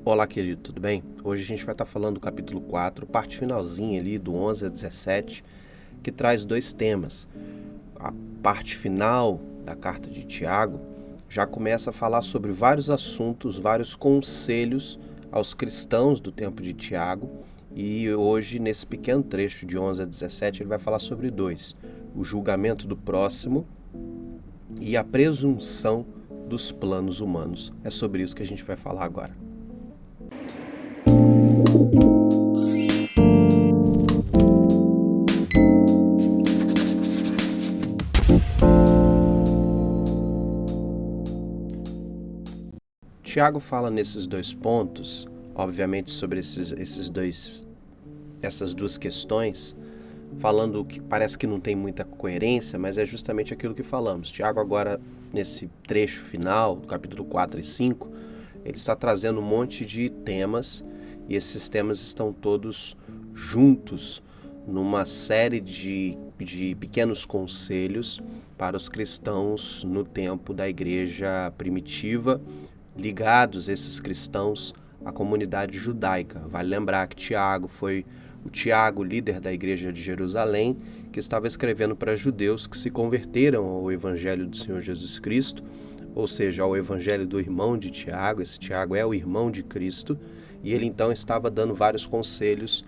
Olá, querido, tudo bem? Hoje a gente vai estar falando do capítulo 4, parte finalzinha ali, do 11 a 17, que traz dois temas. A parte final da carta de Tiago já começa a falar sobre vários assuntos, vários conselhos aos cristãos do tempo de Tiago, e hoje, nesse pequeno trecho de 11 a 17, ele vai falar sobre dois: o julgamento do próximo e a presunção dos planos humanos. É sobre isso que a gente vai falar agora. Tiago fala nesses dois pontos, obviamente sobre essas duas questões, falando que parece que não tem muita coerência, mas é justamente aquilo que falamos. Tiago agora, nesse trecho final, do capítulo 4 e 5, ele está trazendo um monte de temas, e esses temas estão todos juntos numa série de pequenos conselhos para os cristãos no tempo da igreja primitiva, ligados esses cristãos à comunidade judaica. Vale lembrar que Tiago foi o Tiago, líder da igreja de Jerusalém, que estava escrevendo para judeus que se converteram ao evangelho do Senhor Jesus Cristo, ou seja, ao evangelho do irmão de Tiago. Esse Tiago é o irmão de Cristo, e ele então estava dando vários conselhos,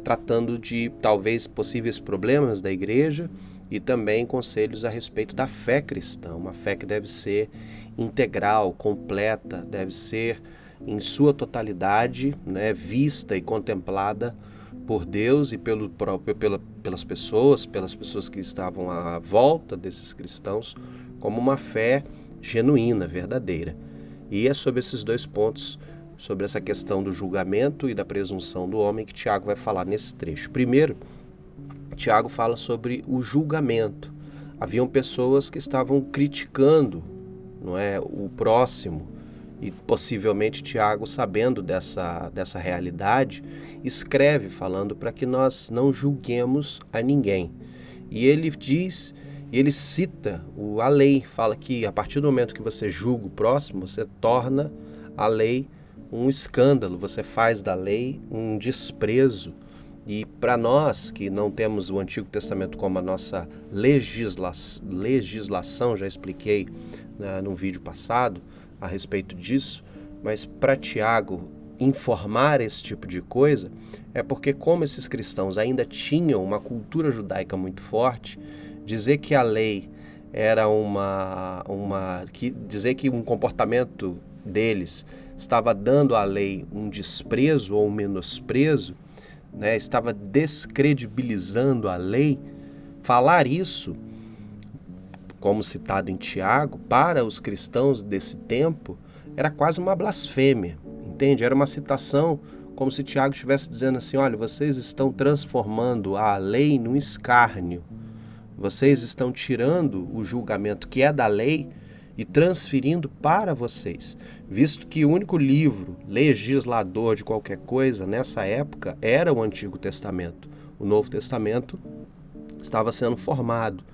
tratando de talvez possíveis problemas da igreja e também conselhos a respeito da fé cristã, uma fé que deve ser integral, completa, deve ser em sua totalidade, né, vista e contemplada por Deus e pelas pessoas que estavam à volta desses cristãos, como uma fé genuína, verdadeira. E é sobre esses dois pontos, sobre essa questão do julgamento e da presunção do homem, que Tiago vai falar nesse trecho. Primeiro, Tiago fala sobre o julgamento. Haviam pessoas que estavam criticando, não é, o próximo, e possivelmente Tiago, sabendo dessa realidade, escreve falando para que nós não julguemos a ninguém. E ele diz, ele cita a lei, fala que a partir do momento que você julga o próximo, você torna a lei um escândalo, você faz da lei um desprezo. E para nós que não temos o Antigo Testamento como a nossa legislação, já expliquei, né, num vídeo passado a respeito disso, mas para Tiago informar esse tipo de coisa é porque, como esses cristãos ainda tinham uma cultura judaica muito forte, dizer que a lei era dizer que um comportamento deles estava dando à lei um desprezo ou um menosprezo, né, estava descredibilizando a lei. Falar isso, como citado em Tiago, para os cristãos desse tempo, era quase uma blasfêmia, entende? Era uma citação como se Tiago estivesse dizendo assim: olha, vocês estão transformando a lei num escárnio, vocês estão tirando o julgamento que é da lei e transferindo para vocês, visto que o único livro legislador de qualquer coisa nessa época era o Antigo Testamento. O Novo Testamento estava sendo formado.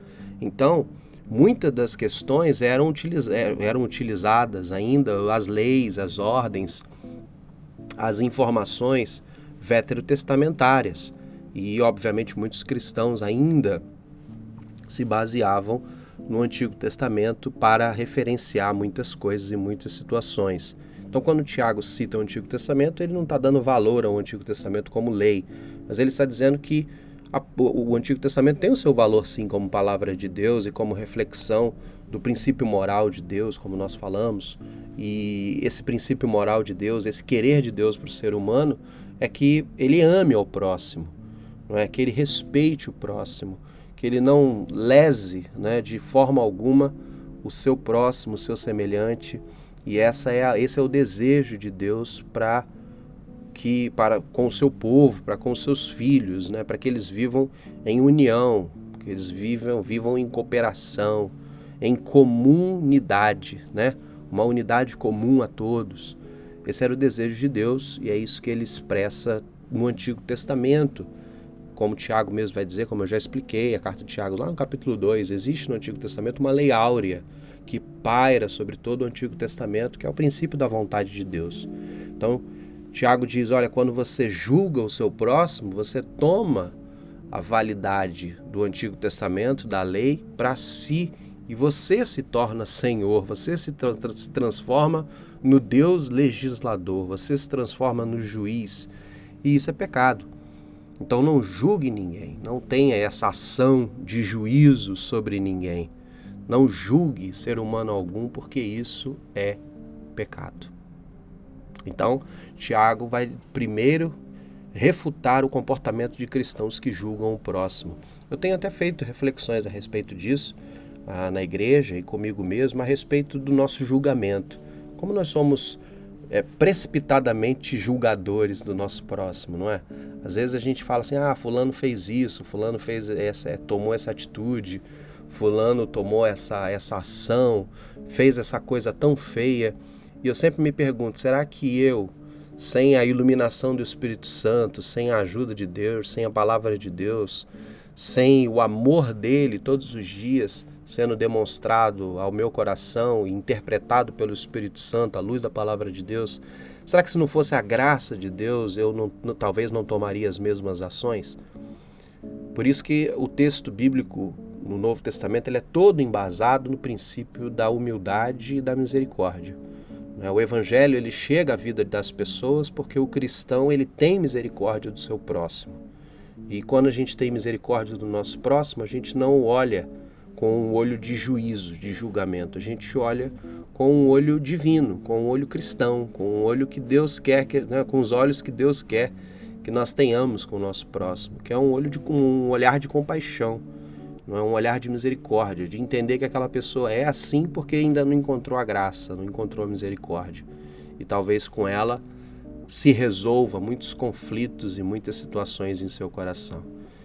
Então, muitas das questões eram utilizadas ainda, as leis, as ordens, as informações veterotestamentárias. E, obviamente, muitos cristãos ainda se baseavam no Antigo Testamento para referenciar muitas coisas e muitas situações. Então, quando Tiago cita o Antigo Testamento, ele não está dando valor ao Antigo Testamento como lei, mas ele está dizendo que o Antigo Testamento tem o seu valor, sim, como palavra de Deus e como reflexão do princípio moral de Deus, como nós falamos. E esse princípio moral de Deus, esse querer de Deus para o ser humano, é que ele ame ao próximo, não é? Que ele respeite o próximo, que ele não lese, né, de forma alguma o seu próximo, o seu semelhante. E esse é o desejo de Deus com o seu povo, para com os seus filhos, né, para que eles vivam em união, que eles vivam em cooperação, em comunidade, né, uma unidade comum a todos. Esse era o desejo de Deus, e é isso que ele expressa no Antigo Testamento. Como Tiago mesmo vai dizer, como eu já expliquei, a carta de Tiago lá no capítulo 2, existe no Antigo Testamento uma lei áurea, que paira sobre todo o Antigo Testamento, que é o princípio da vontade de Deus. Então, Tiago diz, olha, quando você julga o seu próximo, você toma a validade do Antigo Testamento, da lei, para si, e você se torna senhor, você se transforma no Deus legislador, você se transforma no juiz, e isso é pecado. Então não julgue ninguém, não tenha essa ação de juízo sobre ninguém, não julgue ser humano algum, porque isso é pecado. Então, Tiago vai primeiro refutar o comportamento de cristãos que julgam o próximo. Eu tenho até feito reflexões a respeito disso na igreja e comigo mesmo, a respeito do nosso julgamento. Como nós somos precipitadamente julgadores do nosso próximo, não é? Às vezes a gente fala assim, fulano fez isso, fulano tomou essa atitude, fulano tomou essa ação, fez essa coisa tão feia. E eu sempre me pergunto, será que eu, sem a iluminação do Espírito Santo, sem a ajuda de Deus, sem a palavra de Deus, sem o amor dele todos os dias sendo demonstrado ao meu coração e interpretado pelo Espírito Santo, à luz da palavra de Deus, será que se não fosse a graça de Deus, eu talvez não tomaria as mesmas ações? Por isso que o texto bíblico no Novo Testamento ele é todo embasado no princípio da humildade e da misericórdia. O Evangelho ele chega à vida das pessoas porque o cristão ele tem misericórdia do seu próximo. E quando a gente tem misericórdia do nosso próximo, a gente não olha com um olho de juízo, de julgamento. A gente olha com um olho divino, com um olho cristão, com um olho que Deus quer, com os olhos que Deus quer que nós tenhamos com o nosso próximo, que é um olhar de compaixão, não é um olhar de misericórdia, de entender que aquela pessoa é assim porque ainda não encontrou a graça, não encontrou a misericórdia. E talvez com ela se resolva muitos conflitos e muitas situações em seu coração.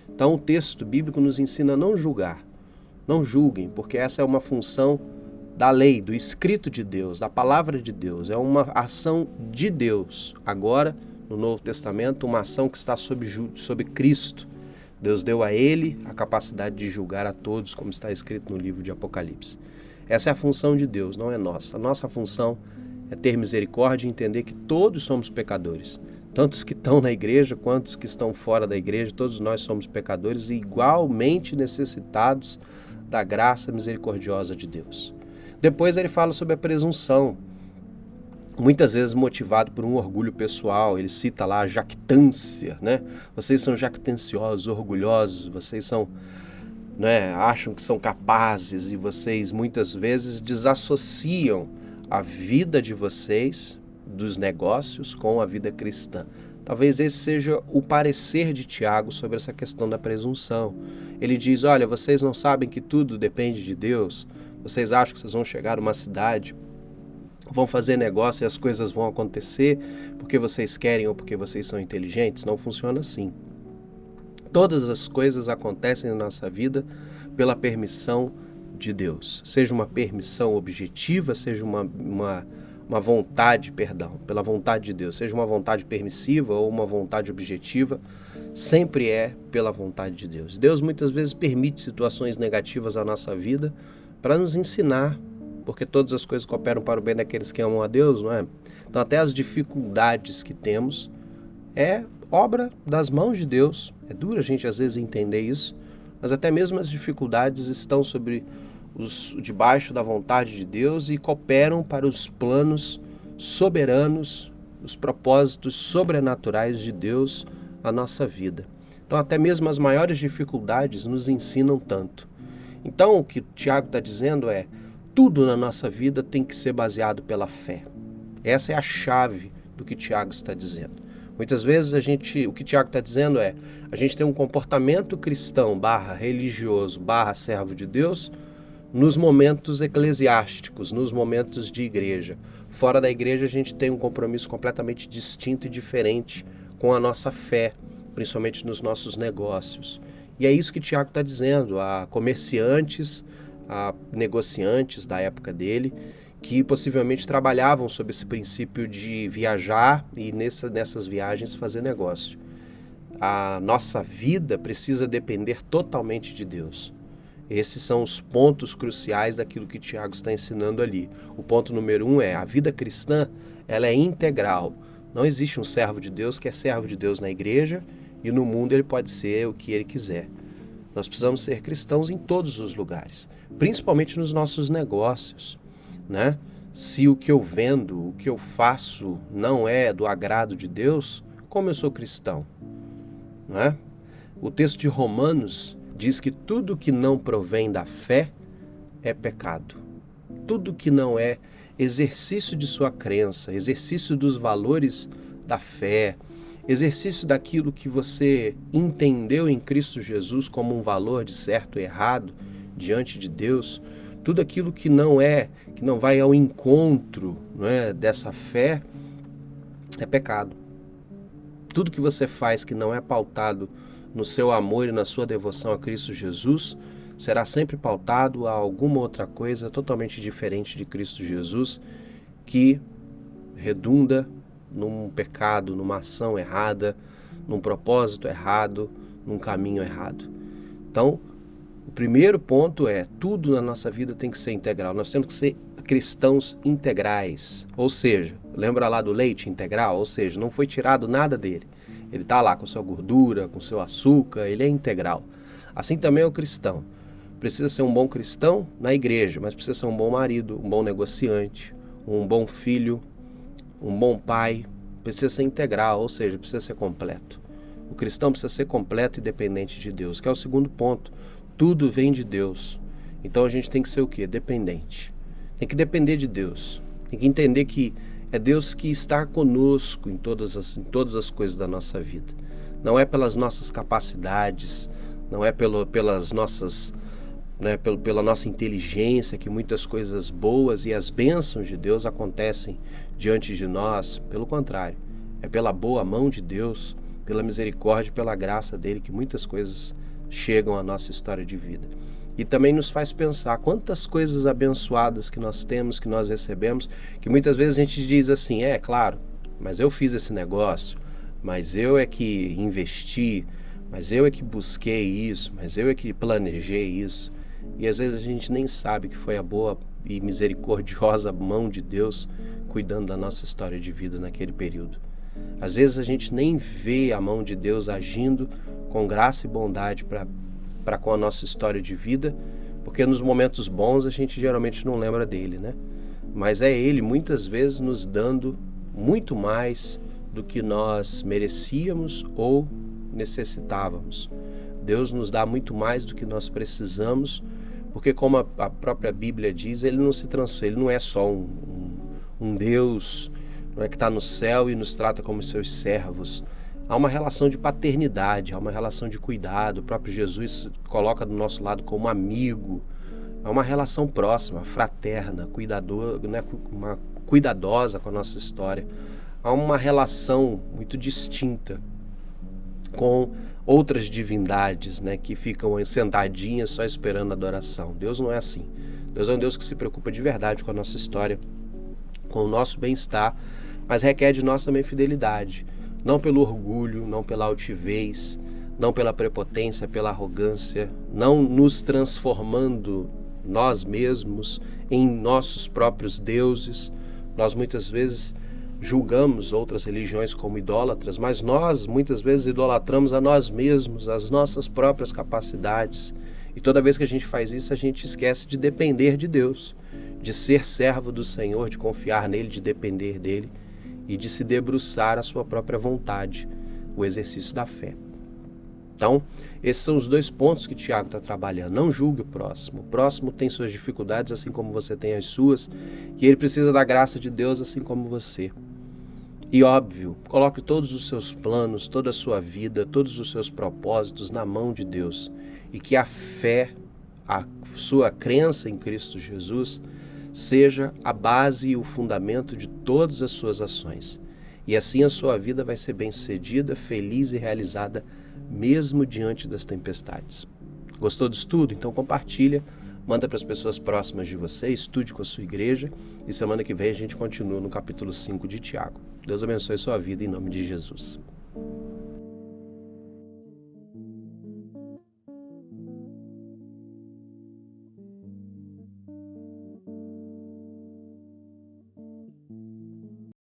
Então o texto bíblico nos ensina a não julgar. Não julguem, porque essa é uma função da lei, do escrito de Deus, da palavra de Deus. É uma ação de Deus. Agora, no Novo Testamento, uma ação que está sob Cristo. Deus deu a ele a capacidade de julgar a todos, como está escrito no livro de Apocalipse. Essa é a função de Deus, não é nossa. A nossa função é ter misericórdia e entender que todos somos pecadores. Tanto os que estão na igreja quanto os que estão fora da igreja, todos nós somos pecadores e igualmente necessitados da graça misericordiosa de Deus. Depois ele fala sobre a presunção, muitas vezes motivado por um orgulho pessoal. Ele cita lá a jactância, né? Vocês são jactanciosos, orgulhosos, vocês são, acham que são capazes e vocês muitas vezes desassociam a vida de vocês, dos negócios, com a vida cristã. Talvez esse seja o parecer de Tiago sobre essa questão da presunção. Ele diz, olha, vocês não sabem que tudo depende de Deus? Vocês acham que vocês vão chegar numa cidade, vão fazer negócio e as coisas vão acontecer porque vocês querem ou porque vocês são inteligentes? Não funciona assim. Todas as coisas acontecem na nossa vida pela permissão de Deus. Seja uma permissão objetiva, seja uma vontade, pela vontade de Deus, seja uma vontade permissiva ou uma vontade objetiva, sempre é pela vontade de Deus. Deus muitas vezes permite situações negativas à nossa vida para nos ensinar, porque todas as coisas cooperam para o bem daqueles que amam a Deus, não é? Então até as dificuldades que temos é obra das mãos de Deus. É duro a gente às vezes entender isso, mas até mesmo as dificuldades estão debaixo da vontade de Deus e cooperam para os planos soberanos, os propósitos sobrenaturais de Deus na nossa vida. Então até mesmo as maiores dificuldades nos ensinam tanto. Então o que Tiago está dizendo é, tudo na nossa vida tem que ser baseado pela fé. Essa é a chave do que Tiago está dizendo. Muitas vezes o que Tiago está dizendo é, a gente tem um comportamento cristão, /religioso, /servo de Deus, nos momentos eclesiásticos, nos momentos de igreja. Fora da igreja a gente tem um compromisso completamente distinto e diferente com a nossa fé, principalmente nos nossos negócios. E é isso que Tiago está dizendo, a comerciantes, a negociantes da época dele, que possivelmente trabalhavam sob esse princípio de viajar e nessas viagens fazer negócio. A nossa vida precisa depender totalmente de Deus. Esses são os pontos cruciais daquilo que Tiago está ensinando ali. O ponto número 1 é: a vida cristã, ela é integral. Não existe um servo de Deus que é servo de Deus na igreja e no mundo ele pode ser o que ele quiser. Nós precisamos ser cristãos em todos os lugares, principalmente nos nossos negócios, né? Se o que eu vendo, o que eu faço não é do agrado de Deus, como eu sou cristão? Não é? O texto de Romanos diz que tudo que não provém da fé é pecado. Tudo que não é exercício de sua crença, exercício dos valores da fé, exercício daquilo que você entendeu em Cristo Jesus como um valor de certo e errado diante de Deus, tudo aquilo que não vai ao encontro, não é, dessa fé, é pecado. Tudo que você faz que não é pautado no seu amor e na sua devoção a Cristo Jesus, será sempre pautado a alguma outra coisa totalmente diferente de Cristo Jesus, que redunda num pecado, numa ação errada, num propósito errado, num caminho errado. Então, o primeiro ponto é: tudo na nossa vida tem que ser integral. Nós temos que ser cristãos integrais. Ou seja, lembra lá do leite integral? Ou seja, não foi tirado nada dele. Ele está lá com sua gordura, com seu açúcar, ele é integral. Assim também é o cristão. Precisa ser um bom cristão na igreja, mas precisa ser um bom marido, um bom negociante, um bom filho, um bom pai. Precisa ser integral, ou seja, precisa ser completo. O cristão precisa ser completo e dependente de Deus, que é o segundo ponto. Tudo vem de Deus. Então a gente tem que ser o quê? Dependente. Tem que depender de Deus. Tem que entender que é Deus que está conosco em todas as coisas da nossa vida. Não é pelas nossas capacidades, não é pelas nossas, né, pela nossa inteligência que muitas coisas boas e as bênçãos de Deus acontecem diante de nós. Pelo contrário, é pela boa mão de Deus, pela misericórdia e pela graça dele que muitas coisas chegam à nossa história de vida. E também nos faz pensar quantas coisas abençoadas que nós temos, que nós recebemos, que muitas vezes a gente diz assim: é claro, mas eu fiz esse negócio, mas eu é que investi, mas eu é que busquei isso, mas eu é que planejei isso. E às vezes a gente nem sabe que foi a boa e misericordiosa mão de Deus cuidando da nossa história de vida naquele período. Às vezes a gente nem vê a mão de Deus agindo com graça e bondade para com a nossa história de vida, porque nos momentos bons a gente geralmente não lembra dele, né? Mas é ele muitas vezes nos dando muito mais do que nós merecíamos ou necessitávamos. Deus nos dá muito mais do que nós precisamos, porque como a própria Bíblia diz, ele não se transfere, ele não é só um Deus, não é, que está no céu e nos trata como seus servos. Há uma relação de paternidade, há uma relação de cuidado. O próprio Jesus coloca do nosso lado como amigo. É uma relação próxima, fraterna, cuidadosa com a nossa história. Há uma relação muito distinta com outras divindades, né, que ficam sentadinhas só esperando a adoração. Deus não é assim. Deus é um Deus que se preocupa de verdade com a nossa história, com o nosso bem-estar, mas requer de nós também fidelidade. Não pelo orgulho, não pela altivez, não pela prepotência, pela arrogância, não nos transformando nós mesmos em nossos próprios deuses. Nós muitas vezes julgamos outras religiões como idólatras, mas nós muitas vezes idolatramos a nós mesmos, as nossas próprias capacidades. E toda vez que a gente faz isso, a gente esquece de depender de Deus, de ser servo do Senhor, de confiar nele, de depender dele e de se debruçar à sua própria vontade, o exercício da fé. Então, esses são os dois pontos que Tiago está trabalhando. Não julgue o próximo. O próximo tem suas dificuldades, assim como você tem as suas, e ele precisa da graça de Deus, assim como você. E óbvio, coloque todos os seus planos, toda a sua vida, todos os seus propósitos na mão de Deus, e que a fé, a sua crença em Cristo Jesus, seja a base e o fundamento de todas as suas ações. E assim a sua vida vai ser bem-sucedida, feliz e realizada, mesmo diante das tempestades. Gostou do estudo? Então compartilha, manda para as pessoas próximas de você, estude com a sua igreja e semana que vem a gente continua no capítulo 5 de Tiago. Deus abençoe sua vida em nome de Jesus.